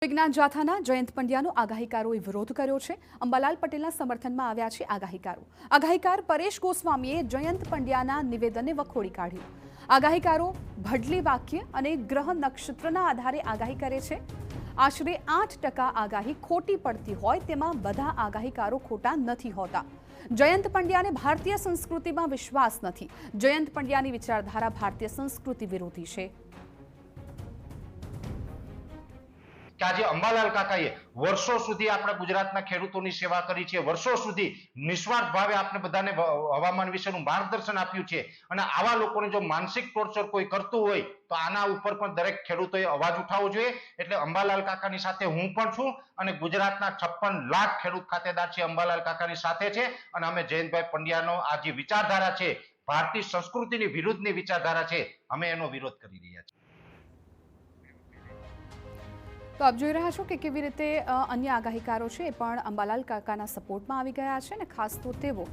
વિજ્ઞાન જાથાના જયંત પંડ્યાનો આગાહીકારોએ વિરોધ કર્યો છે। અંબાલાલ પટેલના સમર્થનમાં આવ્યા છે આગાહીકારો। આગાહીકાર પરેશ ગોસ્વામીએ જયંત પંડ્યાના નિવેદનને વખોડી કાઢ્યું। આગાહીકારો ભડલી વાક્ય અને ગ્રહ નક્ષત્રના આધારે આગાહી કરે છે। આશરે 8% આગાહી ખોટી પડતી હોય તેમાં બધા આગાહીકારો ખોટા નથી હોતા। જયંત પંડ્યાને ભારતીય સંસ્કૃતિમાં વિશ્વાસ નથી। જયંત પંડ્યાની વિચારધારા ભારતીય સંસ્કૃતિ વિરોધી છે। કે આજે અંબાલાલ કાકાએ વર્ષો સુધી આપણે ગુજરાતના ખેડૂતોની સેવા કરી છે, વર્ષો સુધી નિસ્વાર્થ ભાવે આપણે બધાને હવામાન વિશેનું માર્ગદર્શન આપ્યું છે અને આવા લોકોને જો માનસિક ટોર્ચર કોઈ કરતું હોય તો આના ઉપર પણ દરેક ખેડૂતોએ અવાજ ઉઠાવવો જોઈએ। એટલે અંબાલાલ કાકાની સાથે હું પણ છું અને ગુજરાતના 56 લાખ ખેડૂત ખાતેદાર છે અંબાલાલ કાકાની સાથે છે અને અમે જયંતભાઈ પંડ્યાનો આ જે વિચારધારા છે, ભારતીય સંસ્કૃતિની વિરુદ્ધની વિચારધારા છે, અમે એનો વિરોધ કરી રહ્યા છીએ। તો આપ જોઈ રહ્યા છો કે કેવી રીતે અન્ય આગાહીકારો છે એ પણ અંબાલાલ કાકાના સપોર્ટમાં આવી ગયા છે અને ખાસ તો તેઓ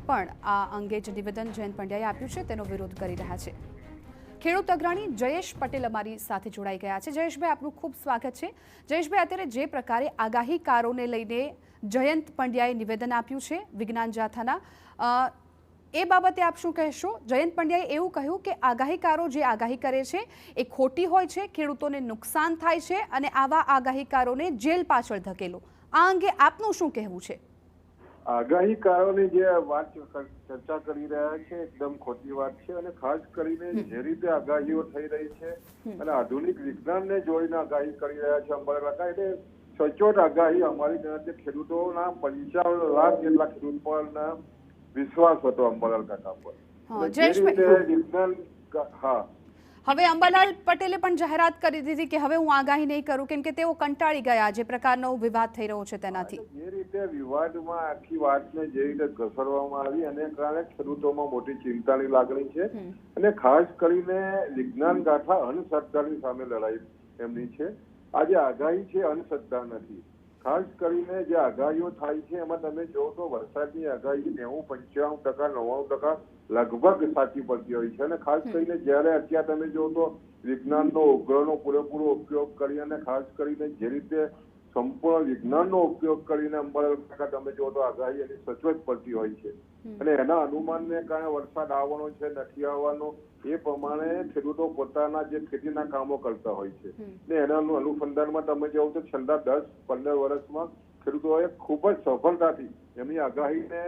પણ આ અંગે જે નિવેદન જયંત પંડ્યાએ આપ્યું છે તેનો વિરોધ કરી રહ્યા છે। ખેડૂત અગ્રણી જયેશ પટેલ અમારી સાથે જોડાઈ ગયા છે। જયેશભાઈ, આપનું ખૂબ સ્વાગત છે। જયેશભાઈ, અત્યારે જે પ્રકારે આગાહીકારોને લઈને જયંત પંડ્યાએ નિવેદન આપ્યું છે વિજ્ઞાન જાથાના, એ બાબતે આપ શું કહેશો? જયંત પંડ્યાએ એવું કહ્યું કે આગાહીકારો જે આગાહી કરે છે એ ખોટી હોય છે, ખેડૂતોને નુકસાન થાય છે અને આવા આગાહીકારોને જેલ પાછળ ધકેલો। આ અંગે આપનું શું કહેવું છે? આગાહીકારોની જે વાત ચર્ચા કરી રહ્યા છે એકદમ ખોટી વાત છે અને ખાસ કરીને જે રીતે આગાહીઓ થઈ રહી છે અને આધુનિક વિજ્ઞાનને જોઈને આગાહી કરી રહ્યા છે અંબાલાલ કાકા, એટલે સચોટ આગાહી અમારી ગણતરી ખેડૂતોના 55 લાખ જેટલા ખેડૂત પરના વિશ્વાસ હતો અંબાલાલ કાકા પર। હવે અંબાલાલ પટેલે પણ જાહેરાત કરી દીધી કે હવે હું આગાહી નહીં કરું, કેમ કે તેઓ કંટાળી ગયા જે પ્રકારનો વિવાદ થઈ રહ્યો છે તેનાથી। જે રીતે વિવાદમાં આખી વાતને જે રીતે ઘસડવામાં આવી અને કારણે ખેડૂતોમાં મોટી ચિંતાની લાગણી છે અને ખાસ કરીને વિજ્ઞાન ગાથા અંધશ્રદ્ધાની સામે લડાઈ એમની છે। આ જે આગાહી છે અંધશ્રદ્ધા નથી। ખાસ કરીને જે આગાહીઓ થાય છે એમાં તમે જો તો વરસાદની આગાહી 90, 95%, 99% લગભગ સાચી પડતી હોય છે અને ખાસ કરીને જ્યારે અત્યારે તમે જો તો વિજ્ઞાનનો ઉપગ્રહનો પૂરેપૂરો ઉપયોગ કરી અને ખાસ કરીને જે રીતે સંપૂર્ણ વિજ્ઞાનનો ઉપયોગ કરીને અંબાલાલ કાકા તમે જો તો આગાહી એની સચોટ પડતી હોય છે અને એના અનુમાનને કારણે વરસાદ આવવાનો છે નથી આવવાનો એ પ્રમાણે ખેડૂતો પોતાના જે ખેતીના કામો કરતા હોય છે ને એના અનુસંધાનમાં તમે જો તો છેલ્લા 10-15 વર્ષમાં ખેડૂતોએ ખૂબ જ સફળતાથી એમની આગાહીને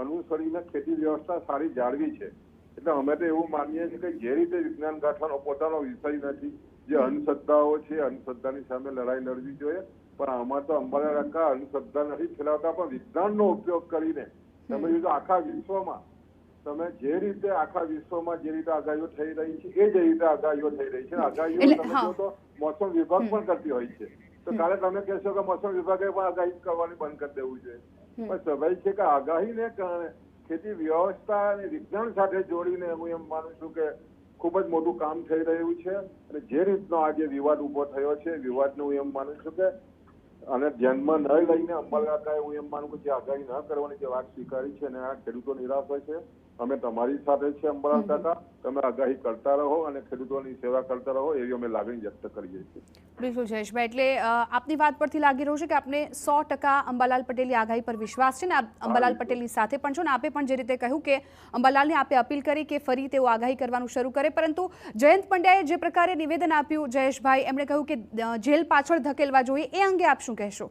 અનુસરીને ખેતી વ્યવસ્થા સારી જાળવી છે। એટલે અમે તો એવું માનીએ છીએ કે જે રીતે વિજ્ઞાન ગાથાનો પોતાનો વિષય નથી, જે અંધશ્રદ્ધાઓ છે અંધશ્રદ્ધાની સામે લડાઈ લડવી જોઈએ, પણ આમાં તો અંબાલાલ કાકા અંધશ્રદ્ધા નથી ફેલાવતા પણ વિજ્ઞાનનો ઉપયોગ કરીને તમે જો આખા વિશ્વમાં તમે જે રીતે આખા વિશ્વમાં જે રીતે આગાહીઓ થઈ રહી છે એ જ રીતે આગાહીઓ થઈ રહી છે। આગાહીઓ તમે જો તો મોસમ વિભાગ પણ કરતી હોય છે, તો કાલે તમે કહેશો કે મોસમ વિભાગે પણ આગાહી કરવાની બંધ કરી દેવું જોઈએ, પણ સ્વાભાવિક છે કે આગાહીને કારણે ખેતી વ્યવસ્થા અને વિજ્ઞાન સાથે જોડીને હું એમ માનું છું કે ખૂબ જ મોટું કામ થઈ રહ્યું છે અને જે રીતનો આજે વિવાદ ઉભો થયો છે વિવાદને હું એમ માનું છું કે અને ધ્યાનમાં ન લઈને અંબાલાલ કાકાએ હું એમ માનું કે જે આગાહી ન કરવાની જે વાત સ્વીકારી છે અને આ ખેડૂતો નિરાશ હોય છે। અમે તમારી સાથે છે અંબાલાલ કાકા, તમે આગાહી કરતા રહો અને ખેડૂતોની સેવા કરતા રહો એવી અમે લાગણી વ્યક્ત કરીએ છીએ। બિલકુલ જયેશભાઈ, એટલે આપની વાત પરથી લાગી રહ્યું છે કે આપને 100% અંબાલાલ પટેલની આગાહી પર વિશ્વાસ છે ને આપ અંબાલાલ પટેલની સાથે પણ છો ને આપે પણ જે રીતે કહ્યું કે અંબાલાલને આપે અપીલ કરી કે ફરી તેઓ આગાહી કરવાનું શરૂ કરે, પરંતુ જયંત પંડ્યાએ જે પ્રકારે નિવેદન આપ્યું જયેશભાઈ, એમણે કહ્યું કે જેલ પાછળ ધકેલવા જોઈએ, એ અંગે આપ શું કહેશો?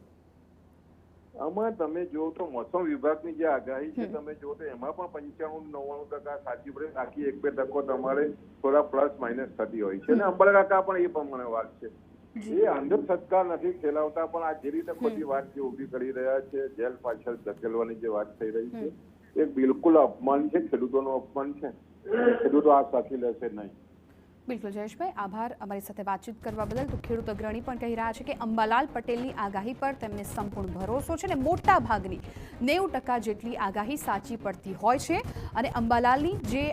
આમાં તમે જો તો મોસમ વિભાગની જે આગાહી છે તમે જો તો એમાં પણ 95-99% સાચી પડે, બાકી 1-2% તમારે થોડા પ્લસ માઇનસ થતી હોય છે અને અંબાલાલ કાકા પણ એ પ્રમાણે વાત છે। એ અંધશ્રદ્ધા નથી ફેલાવતા પણ આ જે રીતે ખોટી વાત જે ઉભી કરી રહ્યા છે જેલ પાછળ ધકેલવાની જે વાત થઈ રહી છે એ બિલકુલ અપમાન છે, ખેડૂતોનું અપમાન છે। ખેડૂતો આ સાચી લેશે નહીં। બિલકુલ જયેશભાઈ, આભાર અમારી સાથે વાતચીત કરવા બદલ। તો ખેડૂત અગ્રણી પણ કહી રહ્યા છે કે અંબાલાલ પટેલની આગાહી પર તેમને સંપૂર્ણ ભરોસો છે અને મોટા ભાગની 90% જેટલી આગાહી સાચી પડતી હોય છે અને અંબાલાલની જે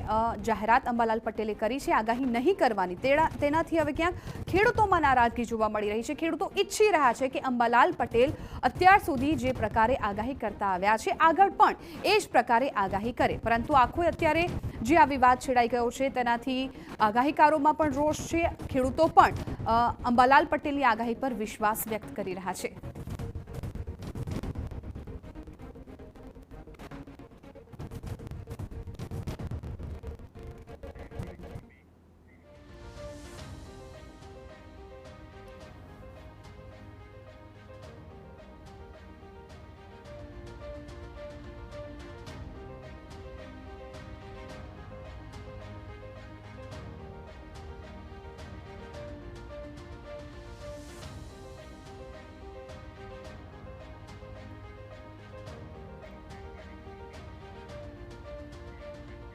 જાહેરાત અંબાલાલ પટેલે કરી છે આગાહી નહીં કરવાની, તેનાથી હવે ક્યાંક ખેડૂતોમાં નારાજગી જોવા મળી રહી છે। ખેડૂતો ઈચ્છી રહ્યા છે કે અંબાલાલ પટેલ અત્યાર સુધી જે પ્રકારે આગાહી કરતા આવ્યા છે આગળ પણ એ જ પ્રકારે આગાહી કરે, પરંતુ આખો અત્યારે જે આ વિવાદ છેડાઈ ગયો છે તેનાથી આગાહીકારો વેપારીઓમાં પણ રોષ છે, ખેડૂતો પણ અંબાલાલ પટેલની આગાહી પર વિશ્વાસ વ્યક્ત કરી રહ્યા છે.